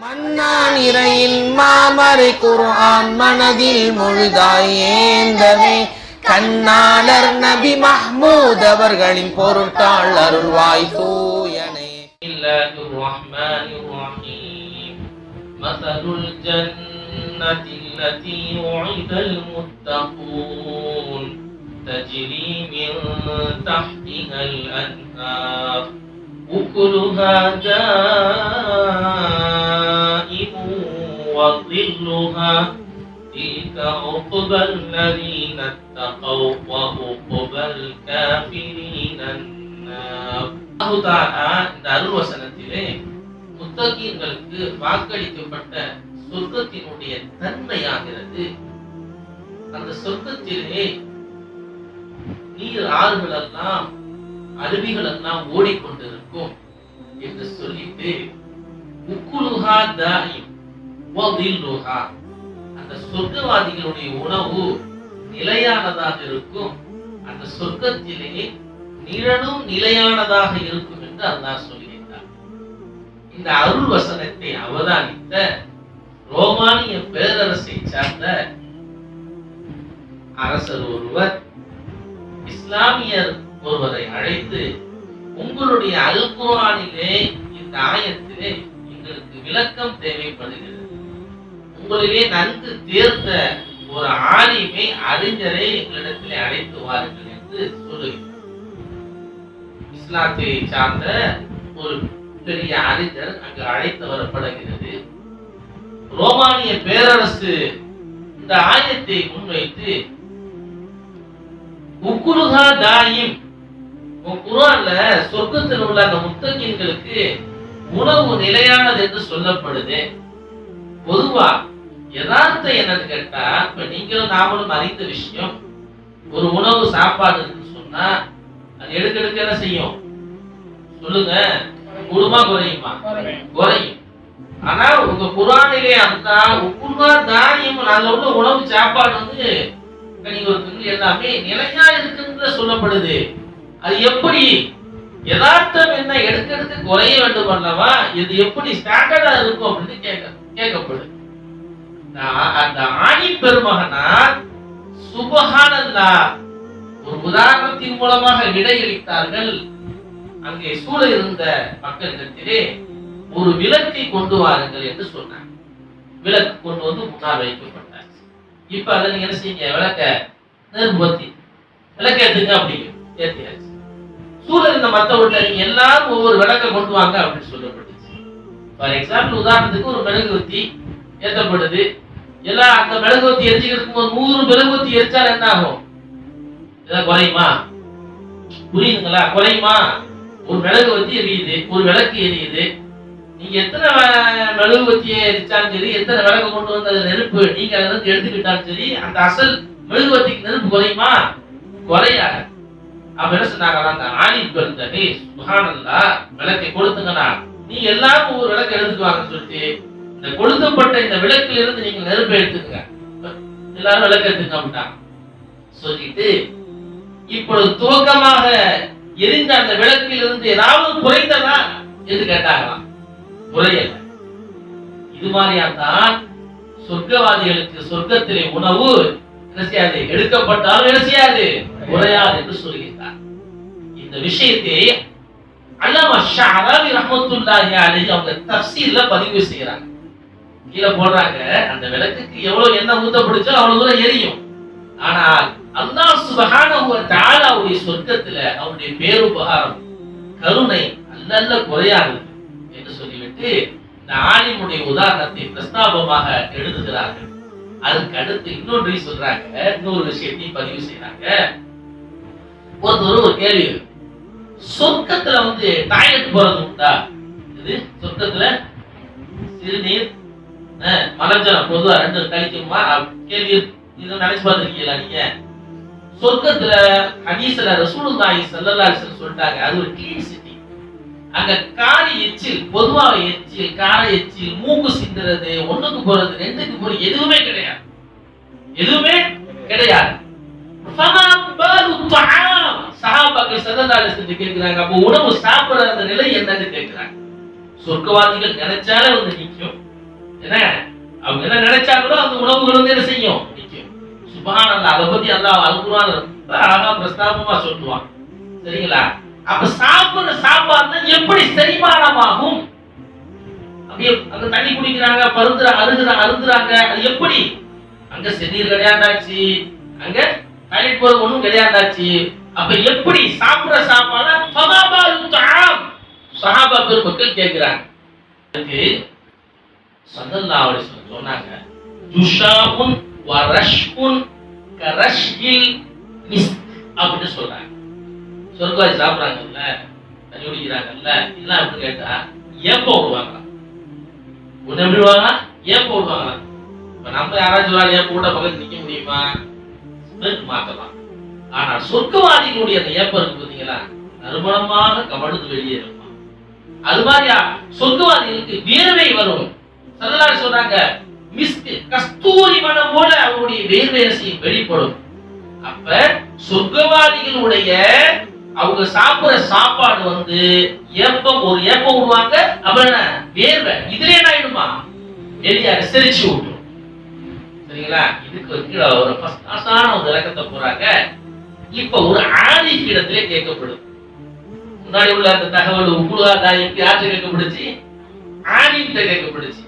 மன்னான் இறையின் மாமறை குர்ஆன் மனதில் முழுதாய் ஏந்தவே கண்ணாளர் நபி மஹ்மூத் அவர்களின் பொருட்டாள் அருள்வாய் தூயனே. பிஸ்மில்லாஹிர் ரஹ்மானிர் ரஹீம். மஸலுல் ஜன்னதி அல்லதி உஇதல் முத்தகூன் தஜ்ரி மின் தஹ்திஹல் அன்ஹார் உகுலுஹா دائم وظلها تلك عقبى الذين اتقوا وعقبى الكافرين النار. அல்லாஹ் தஆலா இந்த அருள் வசனத்திலே முத்தகீன்களுக்கு வாக்களிக்கப்பட்ட சொர்க்கத்தினுடைய தன்மையாகிறது. அந்த சொர்க்கத்திலே நீர் ஆறுகள் எல்லாம் அருவிகள் எல்லாம் ஓடிக்கொண்டிருக்கும் என்று சொல்லிட்டு உக்குலுஹா தாயிம் வதில்லுஹா, அந்த சொர்க்கவாதிகளுடைய உணவு நிலையானதாக இருக்கும், அந்த சொர்க்கத்திலே நிழலும் நிலையானதாக இருக்கும் என்று அல்லாஹ் சொல்கிறார். இந்த அருள் வசனத்தை அவதானித்த ரோமானிய பேரரசை சார்ந்த அரசர் ஒருவர் இஸ்லாமியர் ஒருவரை அழைத்து, உங்களுடைய அல் குர்ஆனிலே இந்த ஆயத்திலே எங்களுக்கு விளக்கம் தேவைப்படுகிறது, உங்களிலே நன்கு தேர்ந்த ஒரு ஆலிமை அறிஞரை எங்களிடத்திலே அழைத்து வாருங்கள் என்று சொல்லுகிறார். இஸ்லாத்தை சார்ந்த ஒரு பெரிய அறிஞர் அங்கு அழைத்து வரப்படுகிறது. ரோமானிய பேரரசு இந்த ஆயத்தை முன்வைத்து, உக்குலுஹா தாயிம், குர்ஆன்ல சொர்க்கத்தில் உள்ள அந்த முத்தகீன்களுக்கு உணவு நிலையானது என்று சொல்லப்படுது. பொதுவா யதார்த்தம் என்னன்னு கேட்டா, இப்ப நீங்களும் நாமளும் அறிந்த விஷயம், ஒரு உணவு சாப்பாடு சொன்னா அது எடுக்க என்ன செய்யும் சொல்லுங்க, கூடுமா குறையுமா? குறையும். ஆனா உங்க குர்ஆனிலே அந்த உக்குலுஹா தாயிம், அதுல உள்ள உணவு சாப்பாடு வந்து எல்லாமே நிலையா இருக்குன்னு சொல்லப்படுது. அது எப்படி யதார்த்தம் என்ன எடுக்க குறைய வேண்டும் அல்லவா, இது எப்படி ஸ்டாண்டர்டா இருக்கும் அப்படின்னு கேட்கப்படுது. அந்த ஆணி பெருமகனார் சுப்ஹானல்லாஹ் ஒரு உதாரணத்தின் மூலமாக விடையளித்தார்கள். அங்கே சூழ இருந்த மக்களிடத்திலே ஒரு விளக்கை கொண்டு வாருங்கள் என்று சொன்னார். விளக்கு கொண்டு வந்து முன்னால் வைக்கப்பட்டார். இப்ப அதை நீங்க என்ன செய்யுங்க, விளக்க நெருப்பத்தி விளக்க ஏத்துங்க அப்படின்னு ஏத்தியாச்சு. சூழல் இந்த மத்தவர்கிட்ட நீங்க எல்லாரும் ஒவ்வொரு விளக்க கொண்டு வாங்க அப்படின்னு சொல்லப்பட்டுச்சு. ஃபார் எக்ஸாம்பிள், உதாரணத்துக்கு ஒரு மெழுகுவத்தி ஏற்றப்படுது. எல்லாம் அந்த மெழுகுவத்தி எரிஞ்சுக்கிறதுக்கு ஒரு 100 மெழுகுவத்தி எரிச்சால் என்ன ஆகும்? ஏதாவது குறையுமா? புரியுதுங்களா? குறையுமா? ஒரு மெழுகுவத்தி எரியுது, ஒரு விளக்கு எரியுது. நீங்க எத்தனை மெழுகுவத்தியை எரிச்சாலும் சரி, எத்தனை விளக்கு கொண்டு வந்து அது நெருப்பு நீங்க அதை வந்து எடுத்துக்கிட்டாலும் சரி, அந்த அசல் மெழுகுவத்திக்கு நெருப்பு குறையுமா? குறையாது. அப்ப என்ன சொன்னாங்க, அந்த ஆலிம் பெருந்தகை சுப்ஹானல்லாஹ் விளக்கை கொளுத்துங்கண்ணா, நீங்க எல்லாரும் ஒரு விளக்கு எடுத்துக்குவாங்கன்னு சொல்லிட்டு இந்த கொளுத்தப்பட்ட இந்த விளக்கில் இருந்து நீங்க நெருப்பை எடுத்துக்கங்க, எல்லாரும் விளக்கு எடுத்துக்க அப்படின்னாங்க. சொல்லிட்டு இப்பொழுது துவக்கமாக எரிந்த அந்த விளக்கில் இருந்து ஏதாவது குறைந்ததா என்று கேட்டாங்களாம். குறையல. இது மாதிரியாத்தான் சொர்க்கவாதிகளுக்கு சொர்க்கத்திலே உணவு என்ன செய்யாது, எடுக்கப்பட்டாலும் என்ன செய்யாது, குறையாது என்று சொல்கிறார். இந்த விஷயத்தை அல்லாமா ஷஅராவி ரஹ்மத்துல்லாஹி அலைஹி அவங்க தஃசீர்ல பதிவு செய்யறாங்க. கீழே போடுறாங்க, அந்த விளக்குக்கு எவ்வளவு எண்ணெய் ஊத்தப்படுச்சோ அவ்வளவு தூரம் எரியும். ஆனால் அல்லாஹ் சுப்ஹானஹு வ தஆலாவுடைய சொர்க்கத்துல அவருடைய பேருபகாரம் கருணை அல்லல்ல குறையாது என்று சொல்லிவிட்டு இந்த ஆலிமுடைய உதாரணத்தை பிரஸ்தாபமாக எழுதுகிறார்கள். அதுக்கு அடுத்து இன்னொன்று சொல்றாங்க, இன்னொரு விஷயத்தையும் பதிவு செய்யறாங்க. ஒரு கேள்வி, சொர்க்கத்துல வந்து டாய்லெட் போறது உண்டா? இது சொர்க்கத்துல சிறுநீர் மலஜலம் பொதுவா ரெண்டு கழிக்குமா கேள்வி இதை நினைச்சு பார்த்திருக்கீங்களா நீங்க? சொர்க்கத்துல ஹதீஸ்ல ரசூலுல்லாஹி ஸல்லல்லாஹு அலைஹி வஸல்லம் சொல்லிட்டாங்க, அது ஒரு கிளீன் சிட்டி. அங்க காரி எச்சில், பொதுவா எச்சில், கார எச்சில், மூக்கு சிந்துறது, ஒண்ணுக்கு போறது, ரெண்டுக்கு போறது எதுவுமே கிடையாது, எதுவுமே கிடையாது. சஹாபாக்கள் ஸல்லல்லாஹு அலைஹி வஸல்லம் கேக்குறாங்க, அப்ப உணவு சாப்பிடுற அந்த நிலை என்னன்னு கேக்குறாங்க. சொர்க்கவாதிகள் நினைச்சாலே வந்து நிக்கும், என்ன அவங்க என்ன நினைச்சாங்களோ அந்த உணவுகள் வந்து என்ன செய்யும், நிற்கும். சுப்ஹானல்லாஹ். அதை பத்தி அல்லாஹ் அல்-குர்ஆன் ரொம்ப அழகா பிரஸ்தாபமா சொல்லுவான். சரிங்களா? அப்ப சாப்பிடுற சாப்பாடு எப்படி செரிமானமாகும்? அப்படியே அங்க தண்ணி குடிக்கிறாங்க, அருந்துறாங்க. அது எப்படி? அங்க சென்னீர் கிடையாண்டாச்சு, அங்க டாய்லெட் போறது ஒண்ணும் கிடையாண்டாச்சு. அப்ப எப்படி சாப்பிடுற சாப்பாடு சஹாபா பெருமக்கள் கேட்கிறாங்க. அதுக்கு ஸல்லல்லாஹு அலைஹி வஸல்லம் சொன்னாங்க, ஜுஷாஉன் வ ரஷ்உன் கரஷ்இல் மிஸ்க் அப்படின்னு சொல்றாங்க. சொர்க்கவாசி சாப்பிடுறாங்கல்ல, தண்ணி குடிக்கிறாங்கல்ல, இதெல்லாம் எப்படி கேட்டா ஏப்ப விடுவாங்க. ஒண்ணு எப்படி விடுவாங்க? ஏப்ப விடுவாங்க. இப்ப நம்ம யாராச்சும் சொல்றாங்க ஏப்ப விட்டா பக்கத்துல நிக்க முடியுமா? மாத்தலாம். ஆனா சொர்க்கவாதிகளுடைய அந்த ஏப்பம் இருக்கு பாத்தீங்களா, நறுமணமாக கமழ்ந்து வெளியே இருக்கும். அது மாதிரியா சொர்க்கவாதிகளுக்கு வேர்வை வரும். ஸல்லல்லாஹு அலைஹி சொல்றாங்க, மிஸ்க் கஸ்தூரி மனம் போல அவருடைய வேர்வை வெளிப்படும். அப்ப சொர்க்கவாதிகளுடைய அவங்க சாப்பிடுற சாப்பாடு வந்து ஏப்பம், ஒரு ஏப்பம் விடுவாங்க, அப்புறம் வேர்வை இதுல என்ன ஆயிடுமா, வெளியாக செரிச்சு விட்டுரும். சரிங்களா? இதுக்கு கீழே ஒரு ஆசான ஒரு விளக்கத்தை போறாங்க. இப்ப ஒரு ஆலிஃப் இடத்திலே கேட்கப்படுது. முன்னாடி உள்ள அந்த தகவல் உங்களுக்கா எப்படி யார்கிட்ட கேட்கப்படுச்சு? ஆலிஃப்ட கேட்கப்படுச்சு.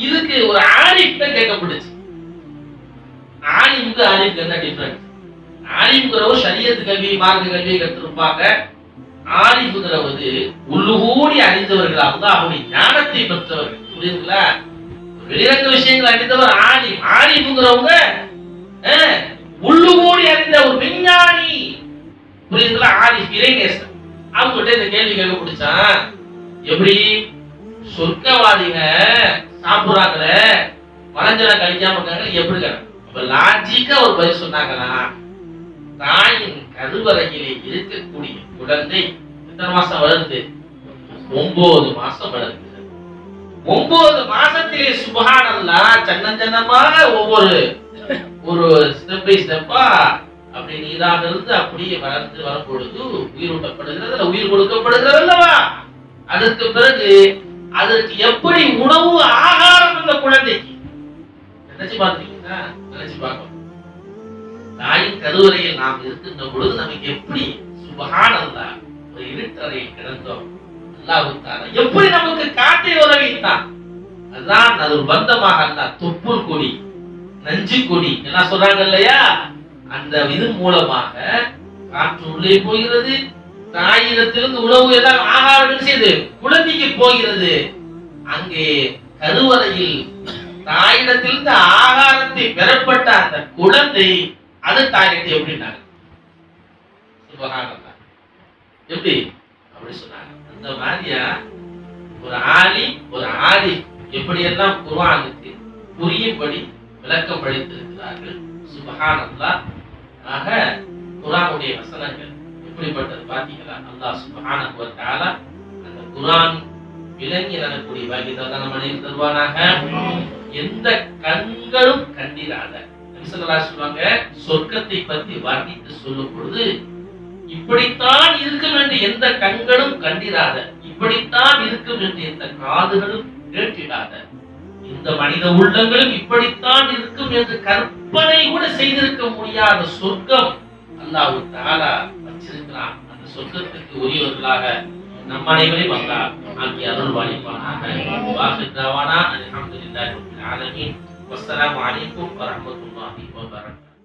இதுக்கு ஒரு ஆலிஃப்ட கேட்கப்படுச்சு. ஆலிம்க்கு ஆலிஃப்க்கு என்ன டிஃபரன்ஸ்? ஆலிம்ங்கிறவர் ஷரியத் கல்வி, மார்க்க கல்வியை கற்றிருப்பாங்க. ஆலிம்ங்கிறவது உள்ளுகூடி அறிந்தவர்களாக அவருடைய ஞானத்தை பெற்றவர்கள். புரியுதுங்களா? வெளிரங்க விஷயங்கள் அறிந்தவர் ஆலிம். ஆலிம்ங்கிறவங்க உள்ளுகூடி அறிந்த ஒரு விஞ்ஞானி. புரியுதுங்களா? ஆலிம் இறைநேசன். அவங்ககிட்ட இந்த கேள்வி கேட்க பிடிச்சா, எப்படி சொர்க்கவாதிங்க சாப்பிடுறாங்களே, வளஞ்சல கழிக்காம இருக்காங்க, எப்படி கேட்க? அப்ப லாஜிக்கா ஒரு பதில் சொன்னாங்களா, தாயின் கருவறையிலே இருக்கக்கூடிய குழந்தை எத்தனை மாசம் வளருது? 9 மாசம் வளருது. 9 மாசத்திலே சுப்ஹானல்லாஹ் சன்னமாக ஒவ்வொரு ஸ்டெப் பை ஸ்டெப்பா அப்படி நீராக இருந்து அப்படியே வளர்ந்து வரும் பொழுது உயிரூட்டப்படுகிறது, உயிர் கொடுக்கப்படுகிறது அல்லவா? அதற்கு பிறகு அதற்கு எப்படி உணவு ஆகாரம் இந்த குழந்தைக்கு நினைச்சு பார்த்தீங்கன்னா, நினைச்சு பார்க்கணும். தாயின் கருவறையில் நாம் இருக்கின்ற பொழுது நமக்கு எப்படி சுப்ஹானல்லாஹ் ஒரு இருட்டறையில் கிடந்தோம், அல்லாஹ் தஆலா எப்படி நமக்கு காட்டை உறவித்தான். அதுதான் அது ஒரு பந்தமாக அல்லாஹ் தொப்புள் கொடி, நஞ்சு கொடி எல்லாம் சொல்றாங்க இல்லையா, அந்த இது மூலமாக காற்று உள்ளே போகிறது, தாயிடத்திலிருந்து உணவு எல்லாம் ஆகாரம் செய்து குழந்தைக்கு போகிறது. அங்கே கருவறையில் தாயிடத்திலிருந்து ஆகாரத்தை பெறப்பட்ட அந்த குழந்தை அது தாயிட்டு எப்படின்னாங்க, எப்படி அப்படி சொன்னாங்க. அந்த மாதிரியா ஒரு ஆலிம் ஒரு ஆலிம் எப்படியெல்லாம் குர்ஆனுக்கு புரியும்படி விளக்கம் படித்திருக்கிறார்கள். சுப்ஹானல்லாஹ். ஆக குர்ஆனுடைய வசனங்கள் எப்படிப்பட்டது பாத்தீங்களா? அல்லாஹ் சுப்ஹானஹு வ தஆலா அந்த குர்ஆன் விளங்கி நடக்கூடிய பாக்கியத்தை நம்ம அனைவருக்கும் தருவானாக. எந்த கண்களும் கண்டிராத நபி ஸல்லல்லாஹு அலைஹி சொல்வாங்க, சொர்க்கத்தை பற்றி வர்ணித்து சொல்லும் பொழுது இப்படித்தான் இருக்கும் என்று எந்த கண்களும் கண்டிராத, இப்படித்தான் இருக்கும் என்று எந்த காதுகளும் கேட்டிடாத, இந்த மனித உள்ளங்களும் இப்படித்தான் இருக்கும் என்று கற்பனை கூட செய்திருக்க முடியாத சொர்க்கம் அல்லாஹ் தஆலா வச்சிருக்கிறான். அந்த சொர்க்கத்துக்கு உரியவர்களாக நம் அனைவரையும் அல்லாஹ் ஆக்கி அருள் பாலிப்பானாக. வாஹிர் தவானா அல்ஹம்துலில்லாஹி ரப்பில் ஆலமீன். வஸ்ஸலாமு அலைக்கும் வரஹ்மத்துல்லாஹி வபரகாத்துஹு.